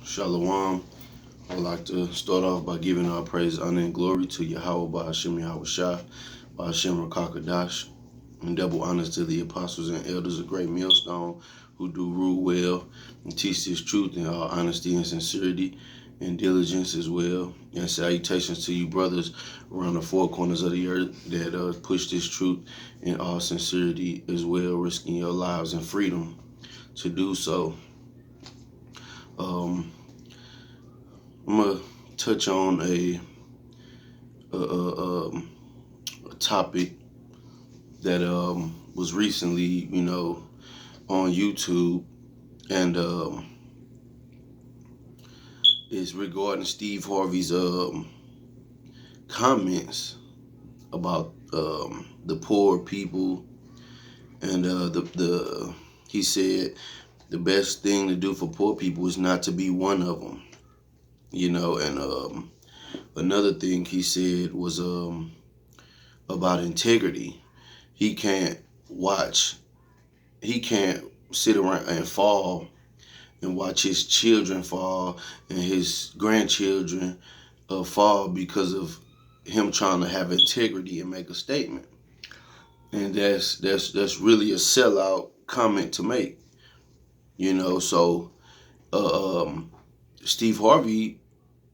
Shalom. I would like to start off by giving our praise, honor, and glory to Yahweh Ba'Hashem Yahweh Shah, Ba'Hashem Rakakadash, and double honors to the apostles and elders of Great Millstone who do rule well and teach this truth in all honesty and sincerity and diligence as well. And salutations to you brothers around the four corners of the earth that push this truth in all sincerity as well, risking your lives and freedom to do so. I'm gonna touch on a topic that was recently, on YouTube, and is regarding Steve Harvey's comments about the poor people, and the he said the best thing to do for poor people is not to be one of them. And another thing he said was about integrity. He can't sit around and fall and watch his children fall and his grandchildren fall because of him trying to have integrity and make a statement. And that's really a sellout comment to make. So Steve Harvey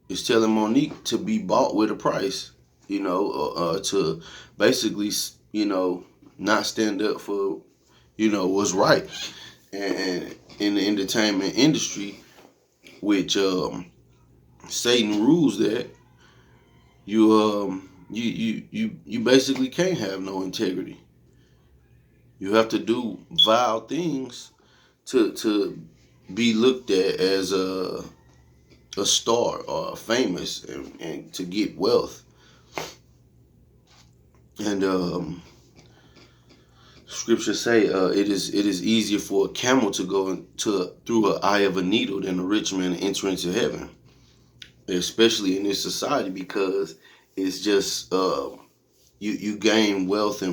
is telling Monique to be bought with a price, to basically, not stand up for, what's right. And in the entertainment industry, which Satan rules that, you basically can't have no integrity. You have to do vile things to be looked at as a star or famous and to get wealth. And scriptures say it is easier for a camel to go through an eye of a needle than a rich man to enter into heaven, especially in this society, because it's just you gain wealth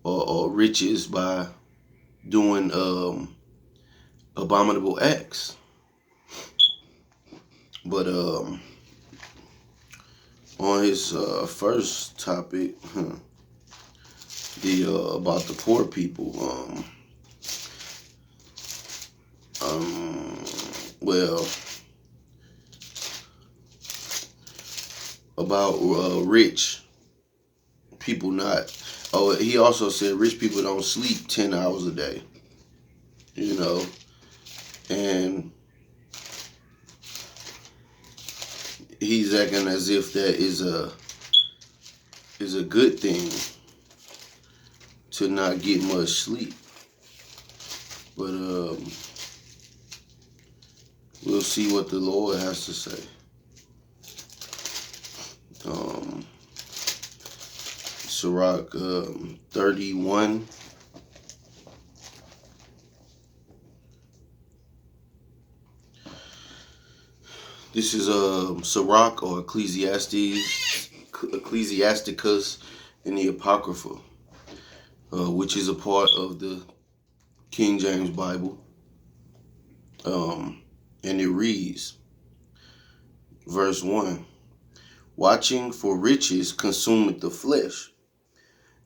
or riches by doing abominable acts. But on his first topic, about the poor people, well, about rich people not. Oh, he also said rich people don't sleep 10 hours a day. And he's acting as if that is a good thing to not get much sleep. But we'll see what the Lord has to say. Sirach 31. This is Sirach or Ecclesiasticus in the Apocrypha, which is a part of the King James Bible. And it reads, verse 1, watching for riches consumeth the flesh,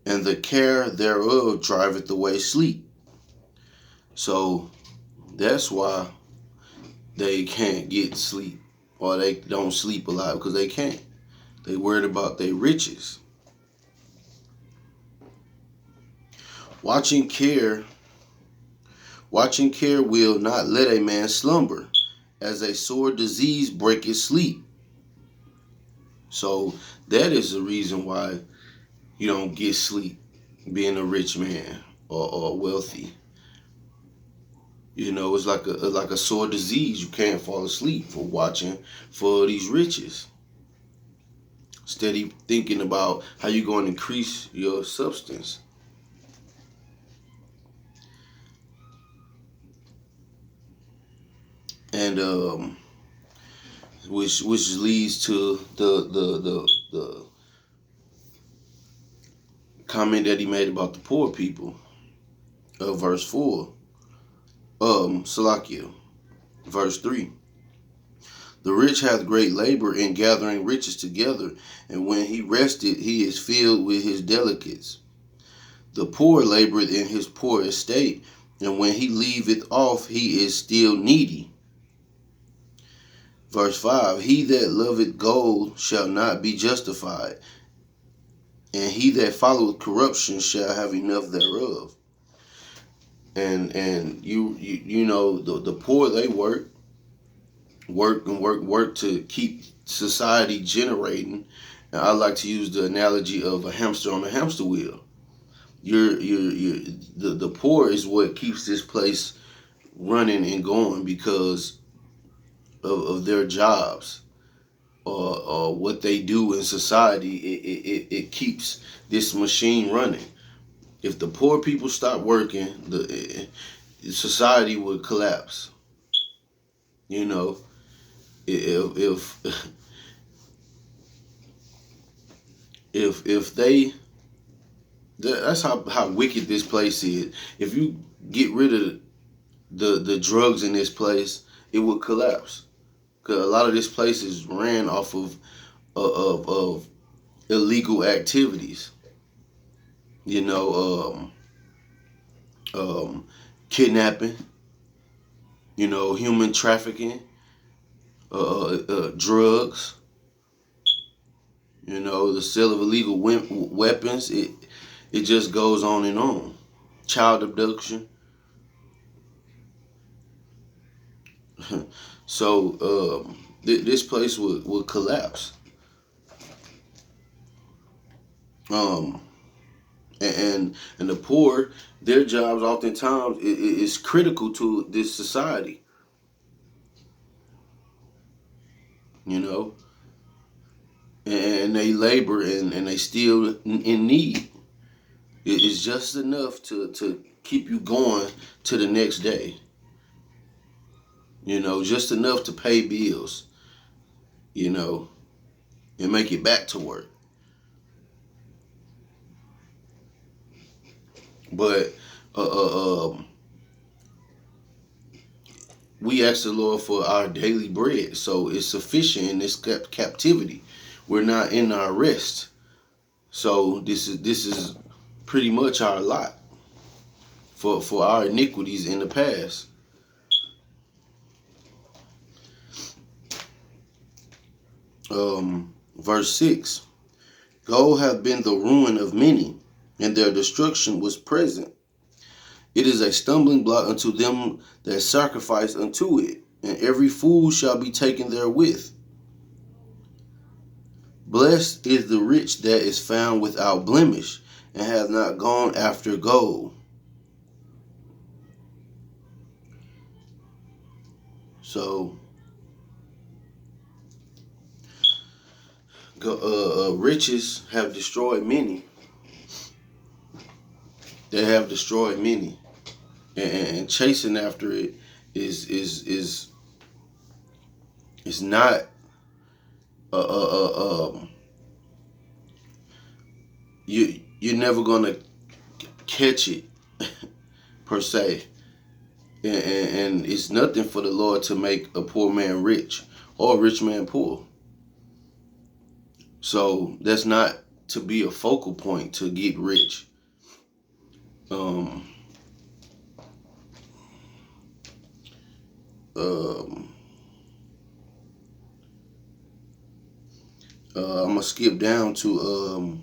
and the care thereof driveth away sleep. So that's why they can't get sleep, or they don't sleep a lot, because they can't. They worried about their riches. Watching care will not let a man slumber, as a sore disease breaketh sleep. So that is the reason why you don't get sleep, being a rich man or wealthy. It's like a sore disease. You can't fall asleep for watching for these riches. Steady thinking about how you're going to increase your substance. And which leads to the comment that he made about the poor people. Verse 4. Salakia, verse 3. The rich hath great labor in gathering riches together, and when he rested, he is filled with his delicates. The poor laboreth in his poor estate, and when he leaveth off, he is still needy. Verse 5, he that loveth gold shall not be justified, and he that followeth corruption shall have enough thereof. And you know, the poor, they work to keep society generating. And I like to use the analogy of a hamster on a hamster wheel. The poor is what keeps this place running and going because of their jobs or what they do in society. It keeps this machine running. If the poor people stop working, the society would collapse. You know, if if they, that's how wicked this place is. If you get rid of the drugs in this place, it would collapse. Cause a lot of this place is ran off of illegal activities. You know, kidnapping. You know, human trafficking, drugs. You know, the sale of illegal weapons. It just goes on and on. Child abduction. So this place would collapse. And the poor, their jobs oftentimes is critical to this society. You know, and they labor and they still in need. It's just enough to keep you going to the next day. You know, just enough to pay bills. You know, and make it back to work. But we ask the Lord for our daily bread, so it's sufficient in this captivity. We're not in our rest, so this is pretty much our lot for our iniquities in the past. Verse 6, gold hath been the ruin of many, and their destruction was present. It is a stumbling block unto them that sacrifice unto it, and every fool shall be taken therewith. Blessed is the rich that is found without blemish, and hath not gone after gold. So, riches have destroyed many. They have destroyed many, and chasing after it is not you're never gonna catch it per se, and it's nothing for the Lord to make a poor man rich or a rich man poor. So that's not to be a focal point to get rich. I'm gonna skip down to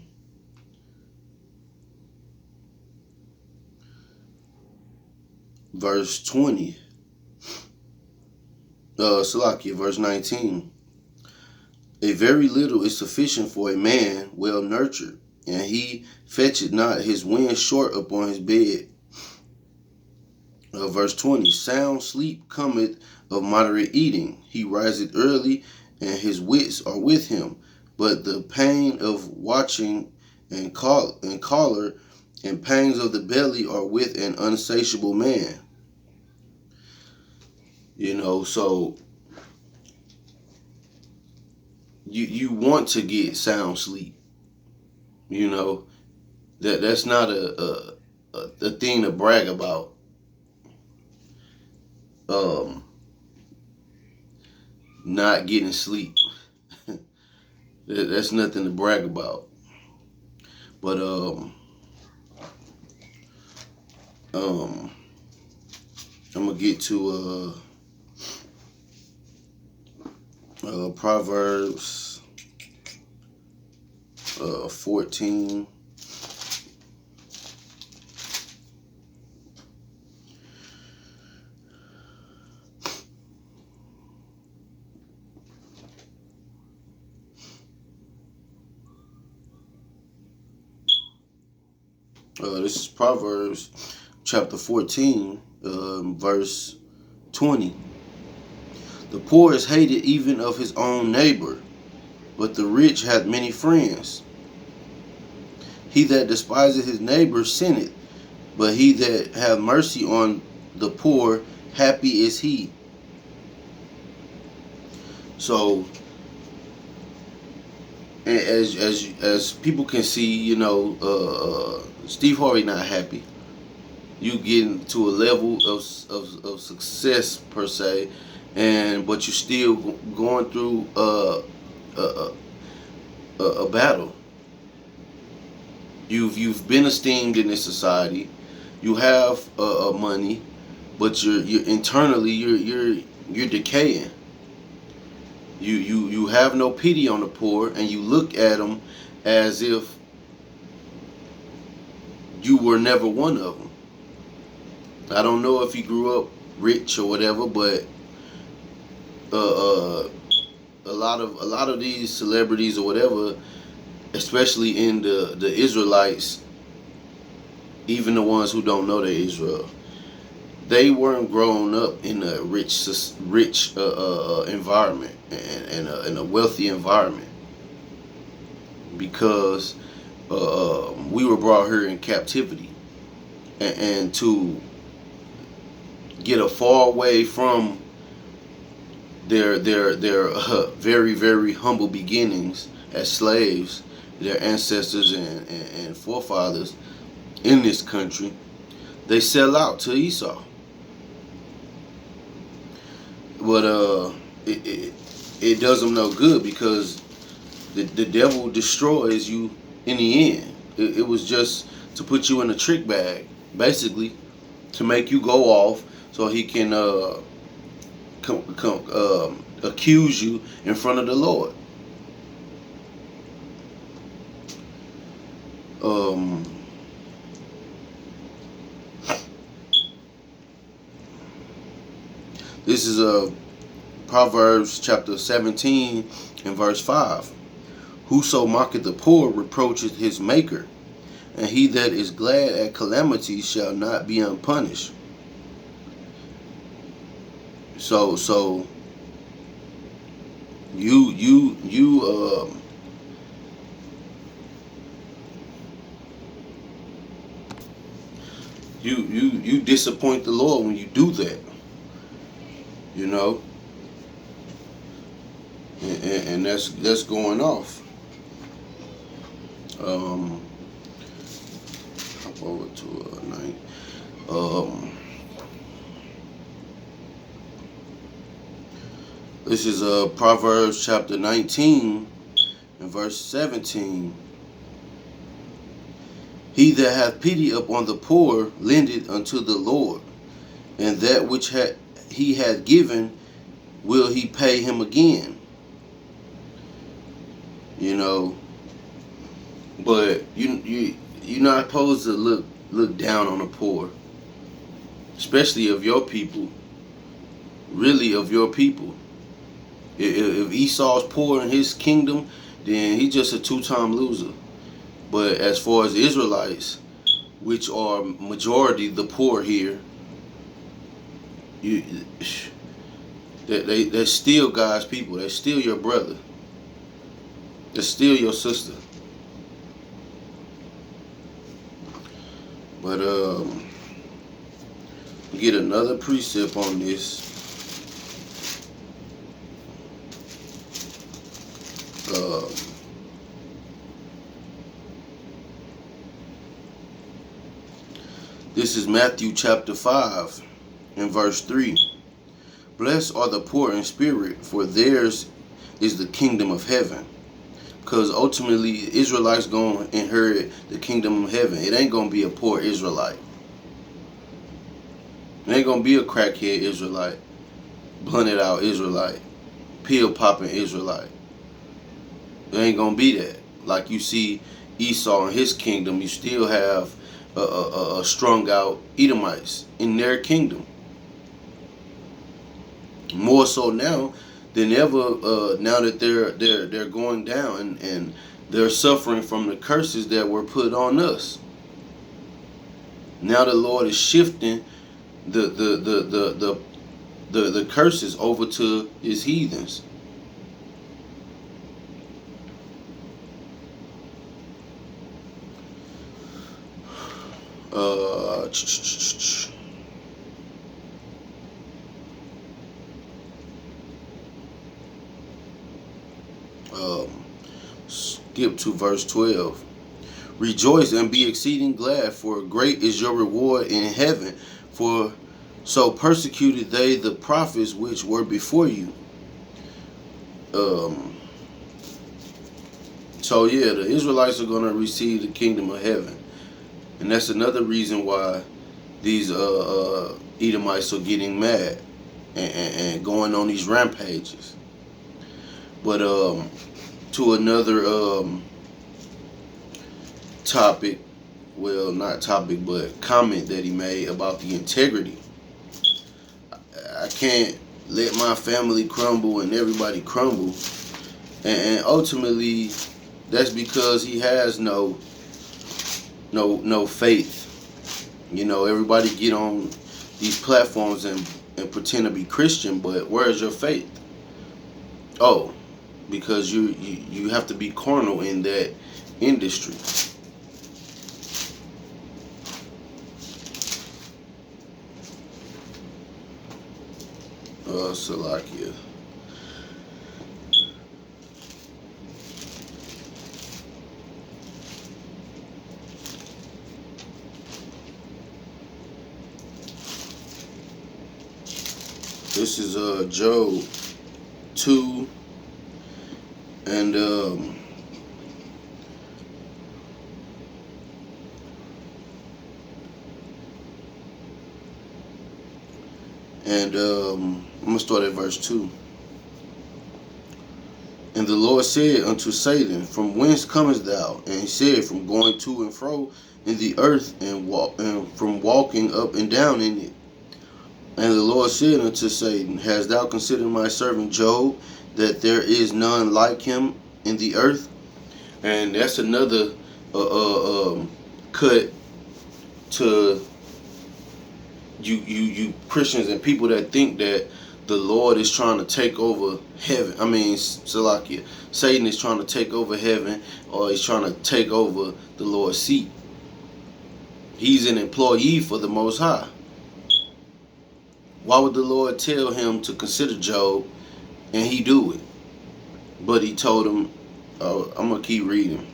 verse 20. Salakia, verse 19. A very little is sufficient for a man well nurtured, and he fetcheth not his wind short upon his bed. Verse 20. Sound sleep cometh of moderate eating. He riseth early, and his wits are with him. But the pain of watching and choler and pangs of the belly are with an unsatiable man. You know, so you want to get sound sleep. You know, that's not a thing to brag about. not getting sleep. That's nothing to brag about. But I'm gonna get to Proverbs 14. This is Proverbs chapter 14, verse 20. The poor is hated even of his own neighbor, but the rich hath many friends. He that despiseth his neighbor sinneth, but he that hath mercy on the poor, happy is he. So, as people can see, Steve Harvey not happy. You get to a level of success per se, but you're still going through a battle. You've been esteemed in this society. You have money, but you're internally you're decaying. You have no pity on the poor, and you look at them as if you were never one of them. I don't know if you grew up rich or whatever, but a lot of these celebrities or whatever, especially in the Israelites, even the ones who don't know they're Israel, they weren't grown up in a rich environment and in a wealthy environment, because we were brought here in captivity, and to get a far away from their very, very humble beginnings as slaves, their ancestors and forefathers in this country, they sell out to Esau. But it does them no good, because the devil destroys you in the end. It was just to put you in a trick bag, basically, to make you go off so he can accuse you in front of the Lord. This is Proverbs chapter 17 and verse 5. Whoso mocketh the poor reproacheth his maker, and he that is glad at calamity shall not be unpunished. So you disappoint the Lord when you do that, and that's going off. Hop over to 9. This is Proverbs chapter 19 and verse 17. He that hath pity upon the poor lendeth unto the Lord, and that which he hath given will he pay him again. But you're not supposed to look down on the poor, especially of your people. Really, of your people. If Esau's poor in his kingdom, then he's just a two-time loser. But as far as the Israelites, which are majority the poor here, they're still God's people. They're still your brother. They're still your sister. But get another precept on this. This is Matthew chapter 5 and verse 3. Blessed are the poor in spirit, for theirs is the kingdom of heaven. Because ultimately, Israelites going to inherit the kingdom of heaven. It ain't going to be a poor Israelite. It ain't going to be a crackhead Israelite, blunted out Israelite, pill popping Israelite. It ain't going to be that. Like you see Esau in his kingdom, you still have a strung out Edomites in their kingdom. More so now than ever, now that they're going down and they're suffering from the curses that were put on us. Now the Lord is shifting the curses over to his heathens. Skip to verse 12. Rejoice and be exceeding glad, for great is your reward in heaven, for so persecuted they the prophets which were before you. So yeah, the Israelites are going to receive the kingdom of heaven, and that's another reason why these Edomites are getting mad and going on these rampages. But to another topic, well, not topic, but comment that he made about the integrity. I can't let my family crumble and everybody crumble, and ultimately that's because he has no faith. You know, everybody get on these platforms and pretend to be Christian, but where's your faith? Oh, because you have to be carnal in that industry. Salakia. This is Job 2 and I'm going to start at verse 2. And the Lord said unto Satan, from whence comest thou? And he said, from going to and fro in the earth, and from walking up and down in it. And the Lord said unto Satan, hast thou considered my servant Job, that there is none like him in the earth? And that's another cut to you Christians and people that think that the Lord is trying to take over heaven. I mean, Salakia, Satan is trying to take over heaven, or he's trying to take over the Lord's seat. He's an employee for the Most High. Why would the Lord tell him to consider Job and he do it? But he told him, I'm going to keep reading.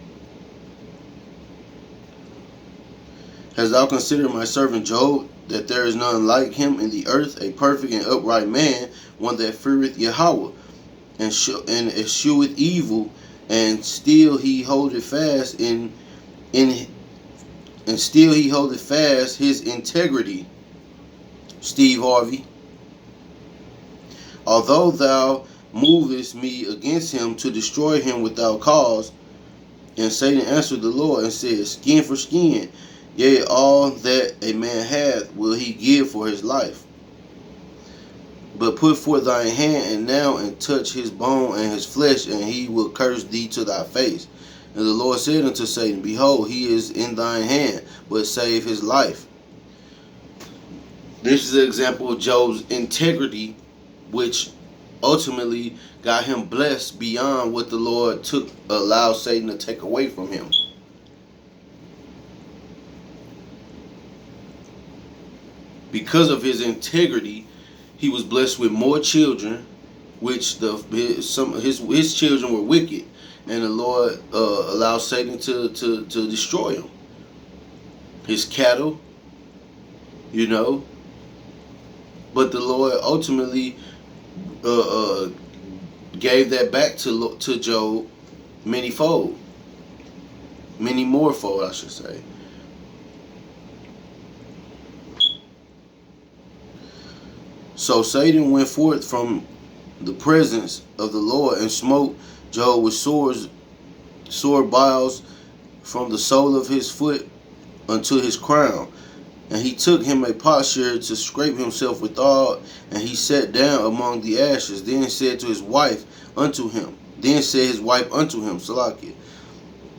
Hast thou considered my servant Job, that there is none like him in the earth, a perfect and upright man, one that feareth Yahweh, and escheweth evil, and still he holdeth fast his integrity. Steve Harvey. Although thou movest me against him to destroy him without cause. And Satan answered the Lord and said, skin for skin, yea, all that a man hath will he give for his life. But put forth thine hand and now and touch his bone and his flesh, and he will curse thee to thy face. And the Lord said unto Satan, behold, he is in thine hand, but save his life. This is an example of Job's integrity, which ultimately got him blessed beyond what the Lord allowed Satan to take away from him. Because of his integrity, he was blessed with more children, which his children were wicked, and the Lord allowed Satan to destroy him. His cattle, you know. But the Lord ultimately uh, uh, gave that back to Job many fold, many more fold, I should say. So Satan went forth from the presence of the Lord and smote Job with sword biles from the sole of his foot unto his crown. And he took him a potsherd to scrape himself withal, and he sat down among the ashes. Then said his wife unto him, Salakia,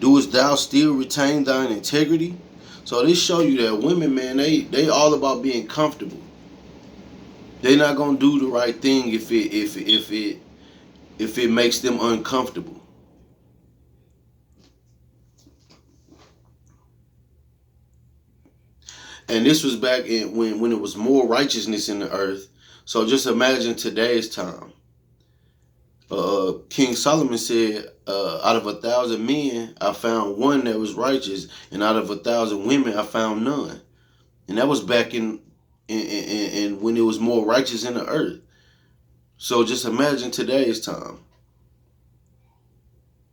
doest thou still retain thine integrity? So this show you that women, man, they all about being comfortable. They not gonna do the right thing if it makes them uncomfortable. And this was back in when it was more righteousness in the earth. So just imagine today's time. King Solomon said, out of 1,000 men, I found one that was righteous, and out of 1,000 women, I found none. And that was back in when it was more righteous in the earth. So just imagine today's time.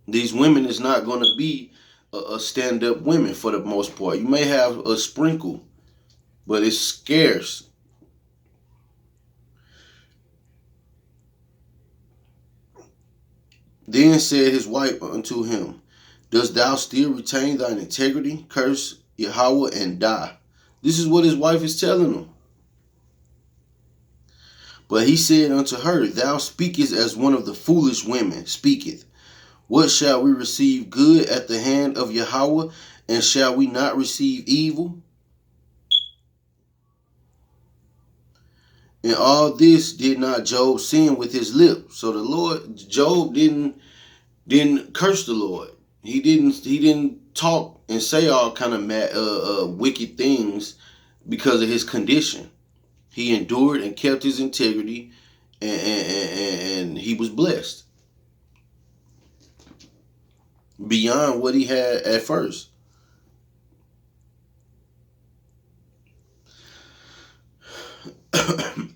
These women is not going to be a stand-up women for the most part. You may have a sprinkle, but it's scarce. Then said his wife unto him, dost thou still retain thine integrity? Curse Yahweh and die. This is what his wife is telling him. But he said unto her, thou speakest as one of the foolish women speaketh. What shall we receive good at the hand of Yahweh, and shall we not receive evil? And all this did not Job sin with his lips. So Job didn't curse the Lord. He didn't talk and say all kind of wicked things because of his condition. He endured and kept his integrity, and he was blessed beyond what he had at first. I'm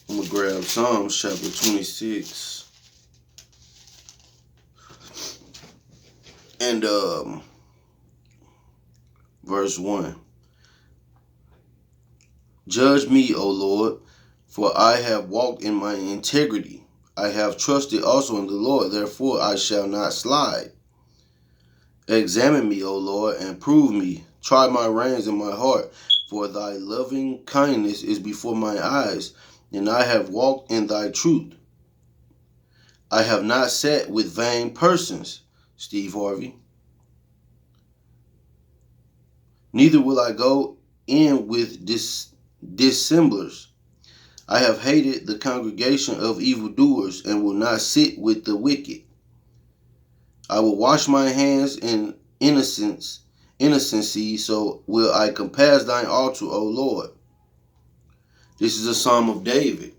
going to grab Psalms chapter 26 and verse 1. Judge me, O Lord, for I have walked in my integrity. I have trusted also in the Lord, therefore I shall not slide. Examine me, O Lord, and prove me. Try my reins and my heart, for thy loving kindness is before my eyes, and I have walked in thy truth. I have not sat with vain persons, Steve Harvey. Neither will I go in with dissemblers. I have hated the congregation of evildoers, and will not sit with the wicked. I will wash my hands in innocency, so will I compass thine altar, O Lord. This is a Psalm of David.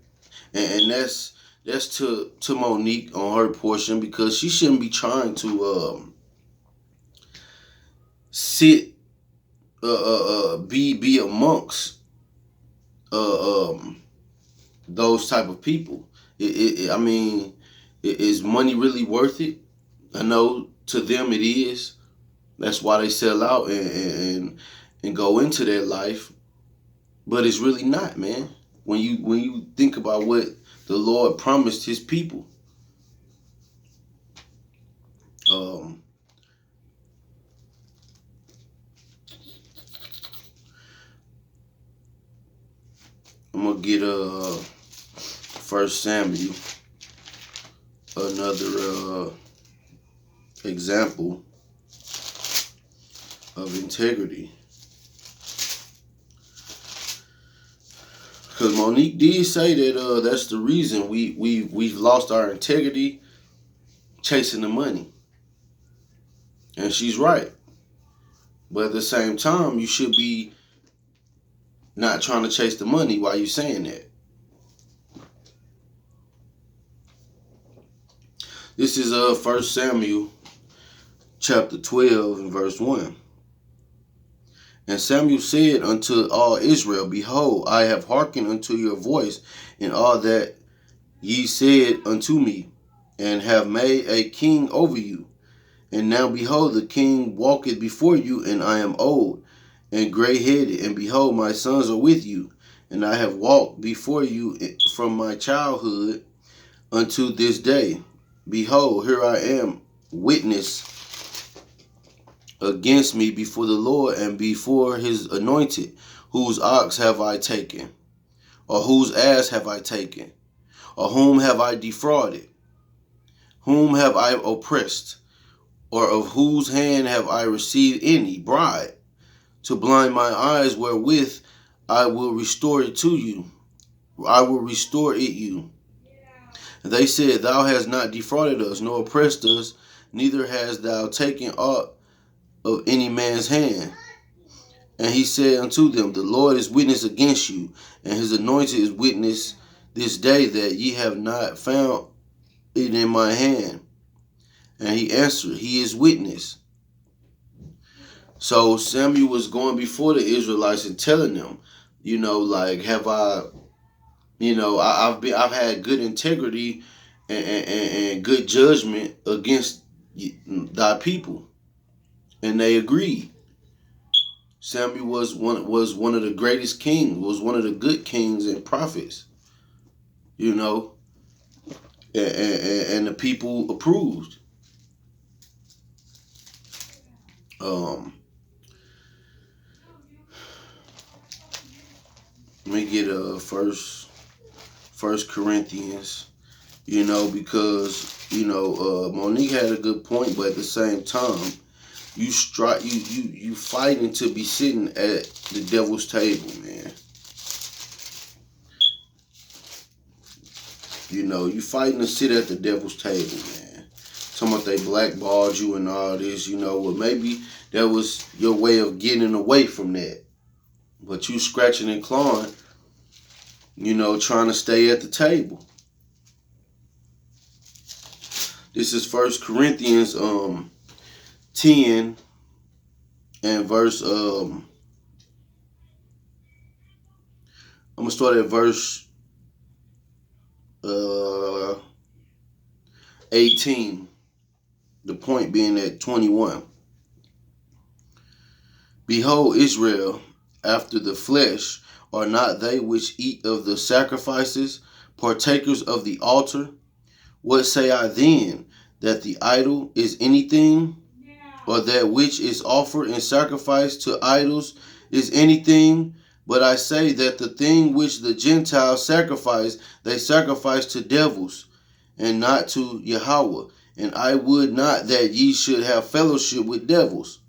And that's to Monique on her portion, because she shouldn't be trying to sit be amongst those type of people. I mean, is money really worth it? I know to them it is. That's why they sell out and go into their life. But it's really not, man. When you think about what the Lord promised his people. I'm gonna get 1 Samuel, another example of integrity. Because Monique did say that that's the reason we've lost our integrity chasing the money. And she's right. But at the same time, you should be not trying to chase the money while you're saying that. This is 1 Samuel chapter 12 and verse 1. And Samuel said unto all Israel, Behold, I have hearkened unto your voice in all that ye said unto me, and have made a king over you. And now behold, the king walketh before you, and I am old and gray-headed, and behold, my sons are with you. And I have walked before you from my childhood unto this day. Behold, here I am, witness against me before the Lord and before his anointed. Whose ox have I taken? Or whose ass have I taken? Or whom have I defrauded? Whom have I oppressed? Or of whose hand have I received any bribe? To blind my eyes wherewith I will restore it to you. I will restore it you. And they said, Thou hast not defrauded us, nor oppressed us, neither hast thou taken aught of any man's hand. And he said unto them, The Lord is witness against you, and his anointed is witness this day, that ye have not found it in my hand. And he answered, He is witness. So Samuel was going before the Israelites and telling them, like, have I, I've had good integrity and good judgment against thy people. And they agreed. Samuel was one of the greatest kings, was one of the good kings and prophets, and the people approved. Let me get First Corinthians, because Monique had a good point, but at the same time, you fighting to be sitting at the devil's table, man. You fighting to sit at the devil's table, man. Talking about they blackballed you and all this, well, maybe that was your way of getting away from that. But you scratching and clawing, trying to stay at the table. This is 1 Corinthians 10 and verse I'm gonna start at verse 18. The point being at 21. Behold, Israel, after the flesh, are not they which eat of the sacrifices, partakers of the altar? What say I then? That the idol is anything? Or that which is offered in sacrifice to idols is anything? But I say that the thing which the Gentiles sacrifice, they sacrifice to devils, and not to Yahweh. And I would not that ye should have fellowship with devils.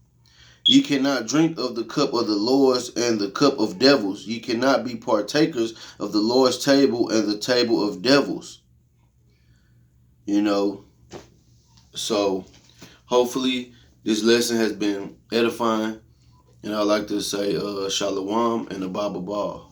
Ye cannot drink of the cup of the Lord's and the cup of devils. Ye cannot be partakers of the Lord's table and the table of devils. So hopefully this lesson has been edifying. And I'd like to say Shalom and a Baba Ball.